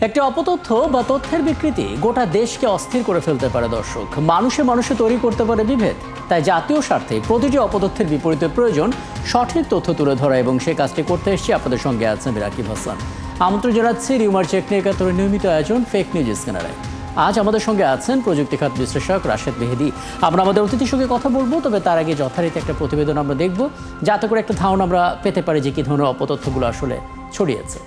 একটি অপতথ্য বা তথ্যের বিকৃতি গোটা দেশকে অস্থির করে ফেলতে পারে। দর্শক, মানুষে মানুষে তৈরি করতে পারে বিভেদ। তাই জাতীয় স্বার্থে প্রতিটি অপতথ্যের বিপরীতে প্রয়োজন সঠিক তথ্য তুলে ধরা, এবং সেই কাজটি করতে এসেছি। আপনাদের সঙ্গে আছেন রাকিব হাসান। আমন্ত্রণ জানাচ্ছি রিউমার চেক নিয়ে একাত্তরের নিয়মিত আয়োজন ফেক নিউজ স্ক্যানারে। আজ আমাদের সঙ্গে আছেন প্রযুক্তি খাত বিশ্লেষক রাশেদ মেহেদি। আমরা আমাদের অতিথির সঙ্গে কথা বলবো, তবে তার আগে যথারীতি একটা প্রতিবেদন আমরা দেখব, যাতে করে একটা ধারণা আমরা পেতে পারি যে কী ধরনের অপতথ্যগুলো আসলে ছড়িয়েছে।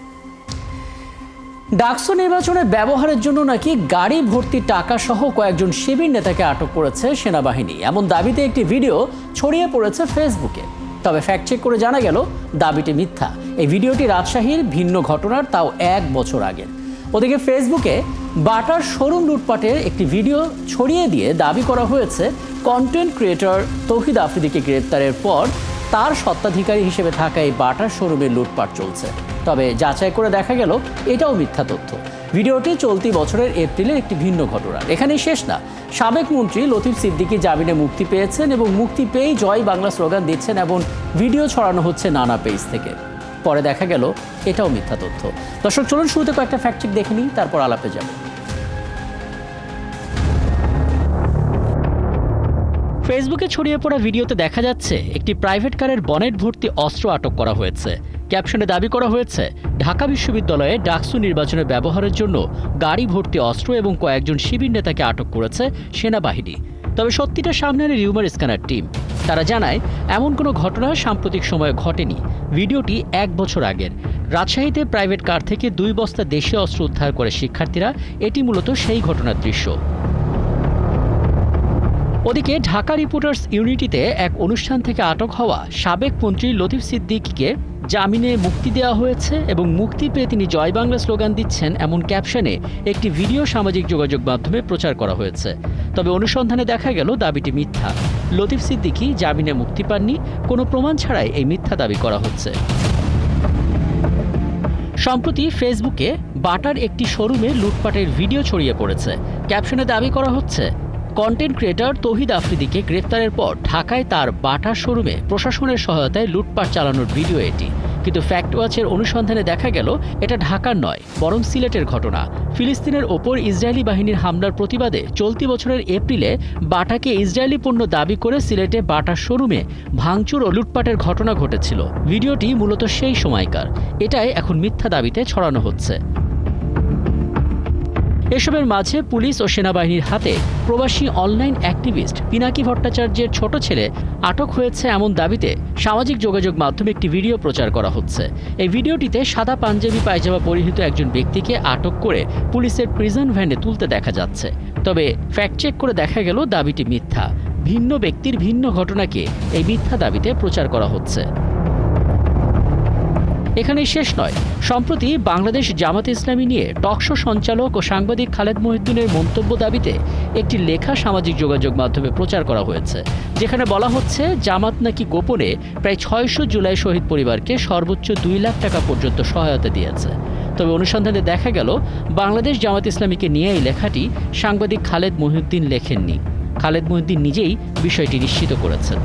ডাকসু নির্বাচনে ব্যবহারের জন্য নাকি গাড়ি ভর্তি টাকা সহ কয়েকজন শিবির নেতাকে আটক করেছে সেনাবাহিনী, এমন দাবিতে একটি ভিডিও ছড়িয়ে পড়েছে ফেসবুকে। তবে ফ্যাক্ট চেক করে জানা গেল দাবিটি মিথ্যা। এই ভিডিওটি রাজশাহীর ভিন্ন ঘটনার, তাও 1 বছর আগের। ওদিকে ফেসবুকে বাটার শোরুম লুটপাটের একটি ভিডিও ছড়িয়ে দিয়ে দাবি করা হয়েছে কন্টেন্ট ক্রিয়েটর তৌহিদ আফ্রিদিকে গ্রেপ্তারের পর তার স্বত্বাধিকারী হিসেবে থাকা এই বাটার শোরুমের লুটপাট চলছে। তবে যাচাই করে দেখা গেল এটাও মিথ্যা তথ্য। ভিডিওটি চলতি বছরের এপ্রিলের একটি ভিন্ন ঘটনা। এখানেই শেষ না। সাবেক মন্ত্রী লতিফ সিদ্দিকী জামিনে মুক্তি পেয়েছেন এবং মুক্তি পেয়েই জয় বাংলা স্লোগান দিচ্ছেন, এবং ভিডিও ছড়ানো হচ্ছে নানা পেজ থেকে। পরে দেখা গেল এটাও মিথ্যা তথ্য। দর্শক, চলুন শুরুতে কয়েকটা ফ্যাক্ট চেক দেখে নিই, তারপর আলাপে যাব। ফেসবুকে ছড়িয়ে পড়া ভিডিওতে দেখা যাচ্ছে একটি প্রাইভেট কারের বনেট ভর্তি অস্ত্র আটক করা হয়েছে। ক্যাপশনে দাবি করা হয়েছে ঢাকা বিশ্ববিদ্যালয়ে ডাকসু নির্বাচনে ব্যবহারের জন্য গাড়ি ভর্তি অস্ত্র এবং কয়েকজন শিবির নেতাকে আটক করেছে সেনাবাহিনী। তবে সত্যিটা সামনে আনে রিউমার স্ক্যানার টিম। তারা জানায় এমন কোনো ঘটনা সাম্প্রতিক সময়ে ঘটেনি। ভিডিওটি 1 বছর আগের। রাজশাহীতে প্রাইভেট কার থেকে 2 বস্তা দেশীয় অস্ত্র উদ্ধার করে শিক্ষার্থীরা। এটি মূলত সেই ঘটনার দৃশ্য। ওদিকে ঢাকা রিপোর্টার্স ইউনিটিতে এক অনুষ্ঠান থেকে আটক হওয়া সাবেক মন্ত্রী লতিফ সিদ্দিকীকে জামিনে মুক্তি দেওয়া হয়েছে, এবং মুক্তি পেয়ে তিনি জয় বাংলা স্লোগান দিচ্ছেন এমন ক্যাপশনে একটি ভিডিও সামাজিক যোগাযোগ মাধ্যমে প্রচার করা হয়েছে। তবে অনুসন্ধানে দেখা গেল দাবিটি মিথ্যা। লতিফ সিদ্দিকী জামিনে মুক্তি পাননি। কোনো প্রমাণ ছাড়াই এই মিথ্যা দাবি করা হচ্ছে। সম্প্রতি ফেসবুকে বাটার একটি শোরুমে লুটপাটের ভিডিও ছড়িয়ে পড়েছে। ক্যাপশনে দাবি করা হচ্ছে কন্টেন্ট ক্রিয়েটর তৌহিদ আফ্রিদিকে গ্রেফতারের পর ঢাকায় তার বাটার শোরুমে প্রশাসনের সহায়তায় লুটপাট চালানোর ভিডিও এটি। কিন্তু ফ্যাক্ট ওয়াচের অনুসন্ধানে দেখা গেল এটা ঢাকার নয়, বরং সিলেটের ঘটনা। ফিলিস্তিনের ওপর ইসরায়েলি বাহিনীর হামলার প্রতিবাদে চলতি বছরের এপ্রিলে বাটাকে ইসরায়েলি পণ্য দাবি করে সিলেটে বাটার শোরুমে ভাঙচুর ও লুটপাটের ঘটনা ঘটেছিল। ভিডিওটি মূলত সেই সময়কার। এটাই এখন মিথ্যা দাবিতে ছড়ানো হচ্ছে। এসবের মাঝে পুলিশ ও সেনাবাহিনীর হাতে প্রবাসী অনলাইন অ্যাক্টিভিস্ট পিনাকি ভট্টাচার্যের ছোট ছেলে আটক হয়েছে এমন দাবিতে সামাজিক যোগাযোগ মাধ্যমে একটি ভিডিও প্রচার করা হচ্ছে। এই ভিডিওটিতে সাদা পাঞ্জাবি পায়জামা পরিহিত একজন ব্যক্তিকে আটক করে পুলিশের প্রিজন ভ্যানে তুলতে দেখা যাচ্ছে। তবে ফ্যাক্ট চেক করে দেখা গেল দাবিটি মিথ্যা। ভিন্ন ব্যক্তির ভিন্ন ঘটনাকে এই মিথ্যা দাবিতে প্রচার করা হচ্ছে। এখানেই শেষ নয়। সম্প্রতি বাংলাদেশ জামাত ইসলামী নিয়ে টকশো সঞ্চালক ও সাংবাদিক খালেদ মহিউদ্দিনের মন্তব্য দাবিতে একটি লেখা সামাজিক যোগাযোগ মাধ্যমে প্রচার করা হয়েছে, যেখানে বলা হচ্ছে জামাত নাকি গোপনে প্রায় 600 জুলাই শহীদ পরিবারকে সর্বোচ্চ 2 লাখ টাকা পর্যন্ত সহায়তা দিয়েছে। তবে অনুসন্ধানে দেখা গেল বাংলাদেশ জামাত ইসলামীকে নিয়ে এই লেখাটি সাংবাদিক খালেদ মহিউদ্দিন লেখেননি। খালেদ মহিউদ্দিন নিজেই বিষয়টি নিশ্চিত করেছেন।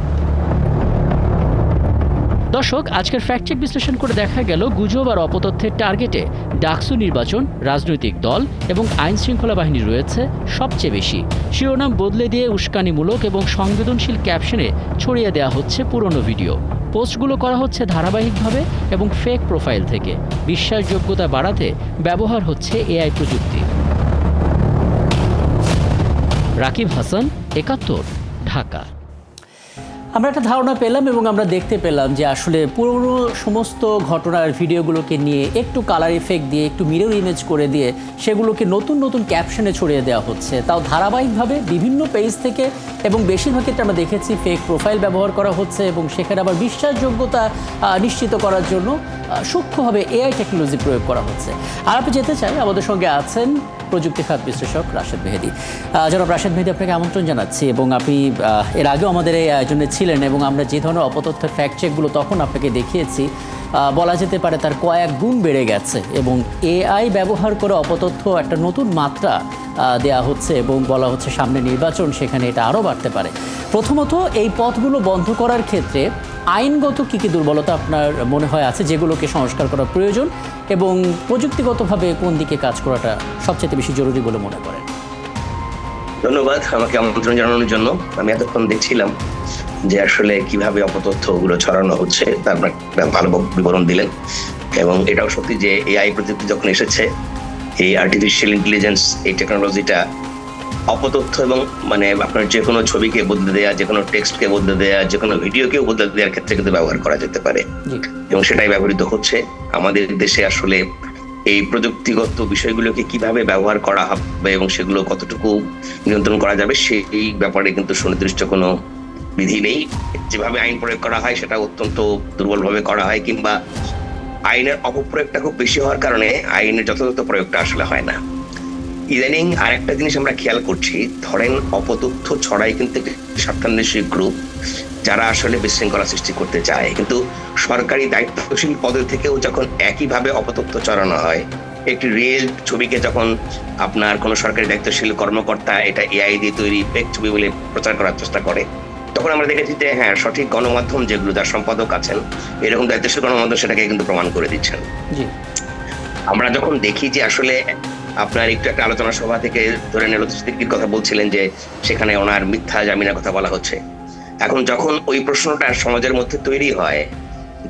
দর্শক, আজকের ফ্যাক্ট চেক বিশ্লেষণ করে দেখা গেল গুজব আর অপতথ্যের টার্গেটে ডাকসু নির্বাচন, রাজনৈতিক দল এবং আইন শৃঙ্খলা বাহিনী রয়েছে সবচেয়ে বেশি। শিরোনাম বদলে দিয়ে উস্কানিমূলক এবং সংবেদনশীল ক্যাপশনে ছড়িয়ে দেওয়া হচ্ছে পুরনো ভিডিও। পোস্টগুলো করা হচ্ছে ধারাবাহিকভাবে এবং ফেক প্রোফাইল থেকে। বিশ্বাসযোগ্যতা বাড়াতে ব্যবহার হচ্ছে এআই প্রযুক্তি। রাকিব হাসান, ৭১, ঢাকা। আমরা একটা ধারণা পেলাম এবং আমরা দেখতে পেলাম যে আসলে পুরনো সমস্ত ঘটনার ভিডিওগুলোকে নিয়ে একটু কালার ইফেক্ট দিয়ে, একটু মিরর ইমেজ করে দিয়ে সেগুলোকে নতুন নতুন ক্যাপশনে ছড়িয়ে দেওয়া হচ্ছে, তাও ধারাবাহিকভাবে বিভিন্ন পেজ থেকে। এবং বেশিরভাগ ক্ষেত্রে আমরা দেখেছি ফেক প্রোফাইল ব্যবহার করা হচ্ছে, এবং সেখানে আবার বিশ্বাসযোগ্যতা নিশ্চিত করার জন্য সূক্ষ্মভাবে এআই টেকনোলজি প্রয়োগ করা হচ্ছে। আর আপনি যেতে চাই, আমাদের সঙ্গে আছেন প্রযুক্তি খাত বিশ্লেষক রাশেদ মেহেদি। জনাব রাশেদ মেহেদি, আপনাকে আমন্ত্রণ জানাচ্ছি। এবং আপনি এর আগেও আমাদের এই আয়োজনে ছিলেন, এবং আমরা যে ধরনের অপতথ্যের ফ্যাক্ট চেকগুলো তখন আপনাকে দেখিয়েছি, বলা যেতে পারে তার কয়েক গুণ বেড়ে গেছে। এবং এআই ব্যবহার করে অপতথ্য একটা নতুন মাত্রা দেয়া হচ্ছে, এবং বলা হচ্ছে সামনে নির্বাচন, সেখানে এটা আরও বাড়তে পারে। প্রথমত, এই পথগুলো বন্ধ করার ক্ষেত্রে আইনগত কি কি দুর্বলতা আপনার মনে হয় আছে যেগুলোকে সংস্কার করা প্রয়োজন এবং প্রযুক্তিগতভাবে কোন দিকে কাজ করাটা সবচেয়ে বেশি জরুরি বলে মনে করেন? ধন্যবাদ আমাকে আমন্ত্রণ জানানোর জন্য। আমি এতক্ষণ দেখছিলাম যে আসলে কিভাবে অপতথ্য গুলো ছড়ানো হচ্ছে, তার ভালো বিবরণ দিলেন। এবং এটাও সত্যি যে এআই প্রযুক্তি যখন এসেছে, এই আর্টিফিশিয়াল ইন্টেলিজেন্স, এই টেকনোলজিটা অপতথ্য এবং মানে আপনার যে কোনো ছবিকে বদলে দেওয়া, যে কোনো টেক্সটকে বদলে দেওয়া, যে কোনো ভিডিওকেও বদলে দেওয়ার ক্ষেত্রে কিন্তু ব্যবহার করা যেতে পারে এবং সেটাই ব্যবহৃত হচ্ছে। আমাদের দেশে আসলে এই প্রযুক্তিগত বিষয়গুলোকে কিভাবে ব্যবহার করা হবে এবং সেগুলো কতটুকু নিয়ন্ত্রণ করা যাবে সেই ব্যাপারে কিন্তু সুনির্দিষ্ট কোনো বিধি নেই। যেভাবে আইন প্রয়োগ করা হয় সেটা অত্যন্ত দুর্বলভাবে করা হয়, কিংবা আইনের অপপ্রয়োগটা খুব বেশি হওয়ার কারণে আইনের যথাযথ প্রয়োগটা আসলে হয় না। ইদানিং আরেকটা জিনিস আমরা খেয়াল করছি, ধরেন অপতথ্য ছড়াই কিন্তু স্বার্থান্বেষী গ্রুপ যারা আসলে বিশৃঙ্খলা সৃষ্টি করতে চায়, কিন্তু সরকারি দায়িত্বশীল পদে থেকেও যখন একইভাবে অপতথ্য ছড়ানো হয়, একটি রিয়েল ছবিকে যখন আপনার কোনো সরকারি দায়িত্বশীল কর্মকর্তা এটা এআই দিয়ে তৈরি ফেক ছবি বলে প্রচার করার চেষ্টা করে, তখন আমরা দেখেছি যে হ্যাঁ, সঠিক গণমাধ্যম যেগুলো যার সম্পাদক আছেন এরকম দায়িত্বশীল গণমাধ্যম সেটাকে কিন্তু প্রমাণ করে দিচ্ছেন। আমরা যখন দেখি যে আসলে আপনার একটু একটা আলোচনা সভা থেকে ধরে নিল সিদ্দিকীর কথা বলছিলেন যে সেখানে ওনার মিথ্যা জামিনের কথা বলা হচ্ছে, এখন যখন ওই প্রশ্নটা সমাজের মধ্যে তৈরি হয়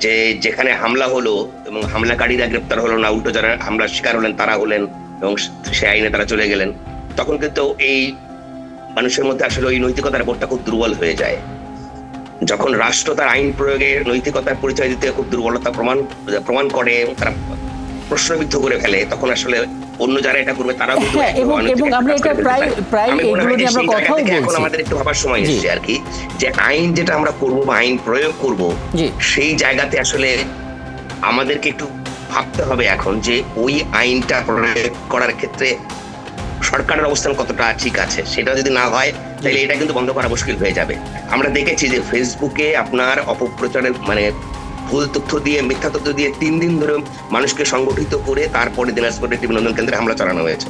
যে যেখানে হামলা হলো এবং হামলাকারীরা গ্রেপ্তার হলো না, উল্টো যারা হামলার শিকার হলেন তারা হলেন এবং সে আইনে তারা চলে গেলেন, তখন কিন্তু এই মানুষের মধ্যে আসলে ওই নৈতিকতার বোধটা খুব দুর্বল হয়ে যায়। যখন রাষ্ট্র তার আইন প্রয়োগের নৈতিকতার পরিচয় দিতে খুব দুর্বলতা প্রমাণ করে, তারা প্রশ্নবিদ্ধ করে ফেলে, তখন আসলে অন্য যারা এটা করবে তারাও কিন্তু এবং আমরা এটা প্রায় এগুলো নিয়ে আমরা কথাও বলছি। এখন আমাদের একটু ভাবার সময় এসেছে আর কি, যে আইন যেটা আমরা করব বা আইন প্রয়োগ করব সেই জায়গাতে আসলে আমাদেরকে একটু ভাবতে হবে এখন যে ওই আইনটা প্রয়োগ করার ক্ষেত্রে সরকারের অবস্থান কতটা ঠিক আছে। সেটা যদি না হয় তাহলে এটা কিন্তু বন্ধ করা মুশকিল হয়ে যাবে। আমরা দেখেছি যে ফেসবুকে আপনার অপপ্রচারের মানে ভুল তথ্য দিয়ে, মিথ্যা তথ্য দিয়ে 3 দিন ধরে মানুষকে সংগঠিত করে তারপরে দিনাজপুর একটি বিনোদন কেন্দ্রে হামলা চালানো হয়েছে।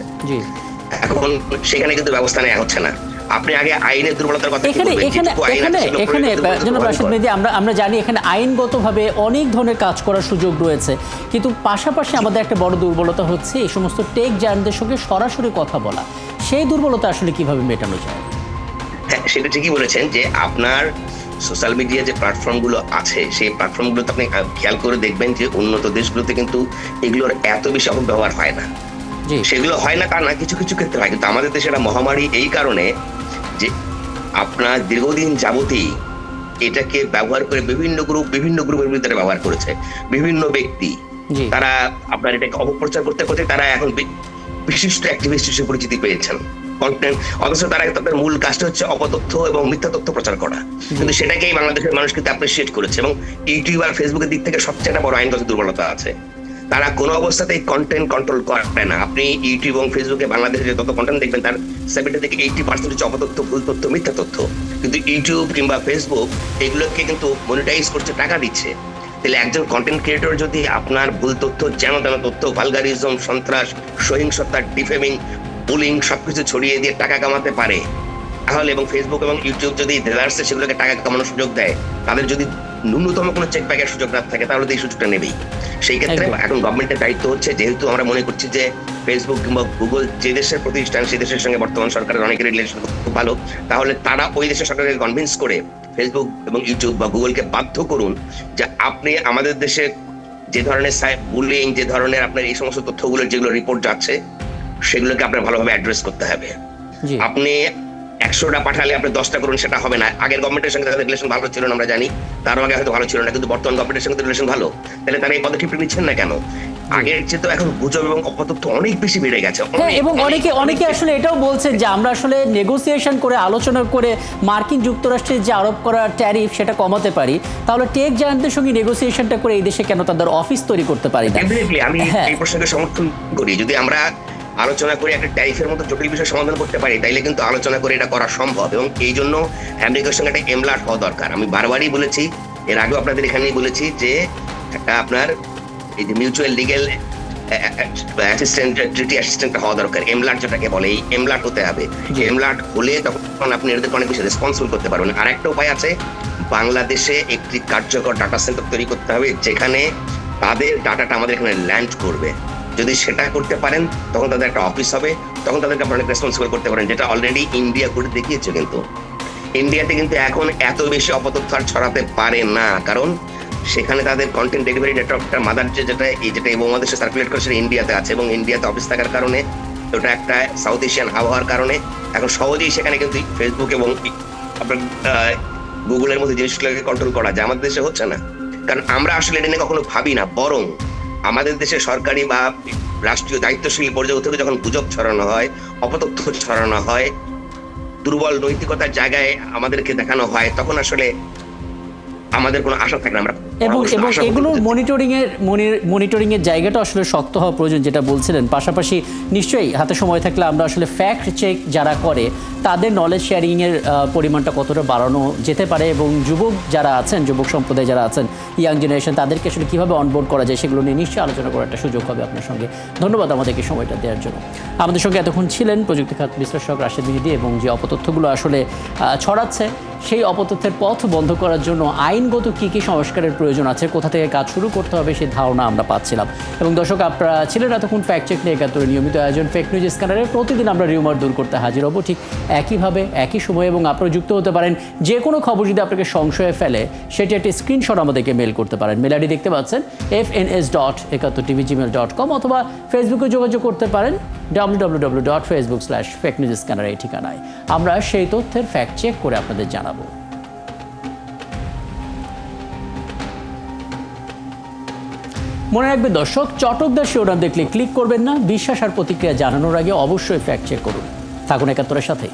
এখন সেখানে কিন্তু ব্যবস্থা নেওয়া হচ্ছে না। আপনি আগে আইনের দুর্বলতার কথা এখানে জনাব রাশেদ মেহেদী, আমরা জানি এখানে আইনগতভাবে অনেক ধরনের কাজ করার সুযোগ রয়েছে, কিন্তু পাশাপাশি আমাদের একটা বড় দুর্বলতা হচ্ছে এই সমস্ত টেক জায়ান্টদের সঙ্গে সরাসরি কথা বলা। সেই দুর্বলতা আসলে কিভাবে মেটানো যায়? হ্যাঁ, সেটা ঠিকই বলেছেন যে আপনার সোশ্যাল মিডিয়া যে প্ল্যাটফর্ম গুলো আছে সেই প্ল্যাটফর্ম গুলোতে আপনি খেয়াল করে দেখবেন যে উন্নত দেশগুলোতে কিন্তু এগুলোর এত বেশি অপব্যবহার হয় না। সেগুলো হয় না তা না, কিছু কিছু ক্ষেত্রে হয়, কিন্তু আমাদের দেশে একটা মহামারী এই কারণে যে আপনার দীর্ঘদিন যাবতই এটাকে ব্যবহার করে বিভিন্ন গ্রুপের ভিতরে ব্যবহার করেছে বিভিন্ন ব্যক্তি, তারা আপনার এটাকে অপপ্রচার করতে করতে তারা এখন বিশিষ্ট অ্যাক্টিভিস্ট হিসেবে পরিচিতি পেয়েছেন কন্টেন্ট, অথচ তারা তাদের মূল কাজটা হচ্ছে অপতথ্য এবং মিথ্যা তথ্য প্রচার করা, কিন্তু সেটাকেই বাংলাদেশের মানুষ কিন্তু অ্যাপ্রিসিয়েট করেছে। এবং ইউটিউব আর ফেসবুকের দিক থেকে সবচেয়ে একটা বড় আইনগত দুর্বলতা আছে, তারা কোনো অবস্থাতেই কন্টেন্ট কন্ট্রোল করে না। আপনি ইউটিউব এবং ফেসবুকে বাংলাদেশে যত কন্টেন্ট দেখবেন তার 70 থেকে 80% হচ্ছে অপতথ্য, ভুল তথ্য, মিথ্যা তথ্য, কিন্তু ইউটিউব কিংবা ফেসবুক এগুলোকে কিন্তু মনিটাইজ করছে, টাকা দিচ্ছে। তাহলে একজন কন্টেন্ট ক্রিয়েটর যদি আপনার ভুল তথ্য, যেন তেন তথ্য, ভালগারিজম, সন্ত্রাস, সহিংসতা, ডিফেমিং, বুলিং সবকিছু ছড়িয়ে দিয়ে টাকা কামাতে পারে, তাহলে এবং ফেসবুক এবং ইউটিউব যদি দেলার্সে সেগুলোকে টাকা কামানোর সুযোগ দেয়, তাদের যদি ন্যূনতম কোনো চেক ব্যাগের সুযোগ না থাকে তাহলে তো এই সুযোগটা নেবেই। সেই ক্ষেত্রে এখন গভর্নমেন্টের দায়িত্ব হচ্ছে, যেহেতু আমরা মনে করছি যে ফেসবুক কিংবা গুগল যে দেশের প্রতিষ্ঠান সেই দেশের সঙ্গে বর্তমান সরকারের অনেকের রিলেশন খুব ভালো, তাহলে তারা ওই দেশের সরকারকে কনভিন্স করে ফেসবুক এবং ইউটিউব বা গুগলকে বাধ্য করুন যে আপনি আমাদের দেশে যে ধরনের বুলিং, যে ধরনের আপনার এই সমস্ত তথ্যগুলোর যেগুলো রিপোর্ট যাচ্ছে সেগুলোকে আপনার ভালোভাবে অ্যাড্রেস করতে হবে। আপনি 100টা পাঠালে আপনি 10টা করুন, সেটা হবে না। আগের গভর্নমেন্টের সঙ্গে তাদের রিলেশন ভালো ছিল না আমরা জানি, তার আগে হয়তো ভালো ছিল না, কিন্তু বর্তমান গভর্নমেন্টের সঙ্গে রিলেশন ভালো, তাহলে তারা এই পদক্ষেপটা নিচ্ছেন না কেন? আগের চেয়ে তো এখন গুজব এবং অপতথ্য অনেক বেশি বেড়ে গেছে। এবং অনেকে আসলে এটাও বলছেন যে আমরা আসলে নেগোসিয়েশন করে, আলোচনা করে মার্কিন যুক্তরাষ্ট্রের যে আরোপ করা ট্যারিফ সেটা কমাতে পারি, তাহলে টেক জায়ান্টদের সঙ্গে নেগোসিয়েশনটা করে এই দেশে কেন তাদের অফিস তৈরি করতে পারি না? আমি এই প্রসঙ্গে সমর্থন করি। যদি আমরা আলোচনা করে একটা ট্যারিফের মতো জটিল বিষয় সমাধান করতে পারি তাইলে কিন্তু আলোচনা করে এটা করা সম্ভব, এবং এই জন্য আমেরিকার সঙ্গে একটা এমলাট হওয়া দরকার। আমি বারবারই বলেছি, এর আগেও আপনাদের এখানেই বলেছি যে একটা আপনার এই যে মিউচুয়াল লিগ্যাল অ্যাসিস্ট্যান্ট, ট্রিটি অ্যাসিস্ট্যান্ট হওয়া দরকার, এমলাট যেটাকে বলে, এই এমলাট হতে হবে। এমলাট হলে তখন আপনি এদেরকে অনেক বেশি রেসপন্সিবল করতে পারবেন। আর একটা উপায় আছে, বাংলাদেশে একটি কার্যকর ডাটা সেন্টার তৈরি করতে হবে যেখানে তাদের ডাটাটা আমাদের এখানে ল্যান্ড করবে। যদি সেটা করতে পারেন তখন তাদের একটা অফিস হবে, তখন তাদেরকে আপনারা রেসপন্সিবল করতে পারেন, যেটা অলরেডি ইন্ডিয়া করে দেখিয়েছে। কিন্তু ইন্ডিয়াতে কিন্তু এখন এত বেশি অপতথ্য আর ছড়াতে পারে না, কারণ সেখানে তাদের কন্টেন্ট ডেলিভারি নেটওয়ার্কটা মাদার যেটা এই বাংলাদেশে সার্কুলেট করে সেটা ইন্ডিয়াতে আছে, এবং ইন্ডিয়াতে অফিস থাকার কারণে ওটা একটা সাউথ এশিয়ান হাব হওয়ার কারণে এখন সহজেই সেখানে কিন্তু ফেসবুক এবং আপনার গুগলের মধ্যে জিনিসগুলোকে কন্ট্রোল করা যায়। আমাদের দেশে হচ্ছে না, কারণ আমরা আসলে এটা নিয়ে কখনো ভাবি না, বরং আমাদের দেশে সরকারি বা রাষ্ট্রীয় দায়িত্বশীল পর্যায় থেকে যখন গুজব ছড়ানো হয়, অপতথ্য ছড়ানো হয়, দুর্বল নৈতিকতার জায়গায় আমাদেরকে দেখানো হয়, তখন আসলে আমাদের কোনো আশা থাকে না। আমরা এবং এগুলোর মনিটরিং এর জায়গাটা আসলে শক্ত হওয়া প্রয়োজন, যেটা বলছিলেন। পাশাপাশি নিশ্চয়ই হাতে সময় থাকলে আমরা আসলে ফ্যাক্ট চেক যারা করে তাদের নলেজ শেয়ারিং এর পরিমাণটা কতটা বাড়ানো যেতে পারে, এবং যুবক যারা আছেন, যুবক সম্প্রদায় যারা আছেন, ইয়াং জেনারেশন, তাদেরকে আসলে কিভাবে অনবোর্ড করা যায় সেগুলো নিয়ে নিশ্চয়ই আলোচনা করার একটা সুযোগ হবে আপনার সঙ্গে। ধন্যবাদ আমাদেরকে সময়টা দেওয়ার জন্য। আমাদের সঙ্গে এতক্ষণ ছিলেন প্রযুক্তি খাত বিশ্লেষক রাশেদ মেহেদী, এবং যে অপতথ্যগুলো আসলে ছড়াচ্ছে সেই অপতথ্যের পথ বন্ধ করার জন্য আইনগত কী কী সংস্কারের প্রয়োজন আছে, কোথা থেকে কাজ শুরু করতে হবে সেই ধারণা আমরা পাচ্ছিলাম। এবং দর্শক, আপনারা ছিলেন এতক্ষণ ফ্যাক্ট চেক নিয়ে একাত্তরের নিয়মিত আয়োজন ফেক নিউজ স্ক্যানারে। প্রতিদিন আমরা রিউমার দূর করতে হাজির হব ঠিক একইভাবে একই সময়ে, এবং আপনারা যুক্ত হতে পারেন। যে কোনো খবর যদি আপনাকে সংশয়ে ফেলে সেটি একটি স্ক্রিনশট আমাদেরকে মেল করতে পারেন। মেল আইডি দেখতে পাচ্ছেন fns.71tv@gmail.com, অথবা ফেসবুকে যোগাযোগ করতে পারেন www.facebook/fakenewsscanner এই ঠিকানায়। আমরা সেই তথ্যের ফ্যাক্ট চেক করে আপনাদের জানাবো। মনে রাখবেন দর্শক, চটকদার শিরোনাম দেখলে ক্লিক করবেন না। বিশ্বাস আর প্রতিক্রিয়া জানানোর আগে অবশ্যই ফ্যাক্ট চেক করুন। থাকুন একাত্তরের সাথে।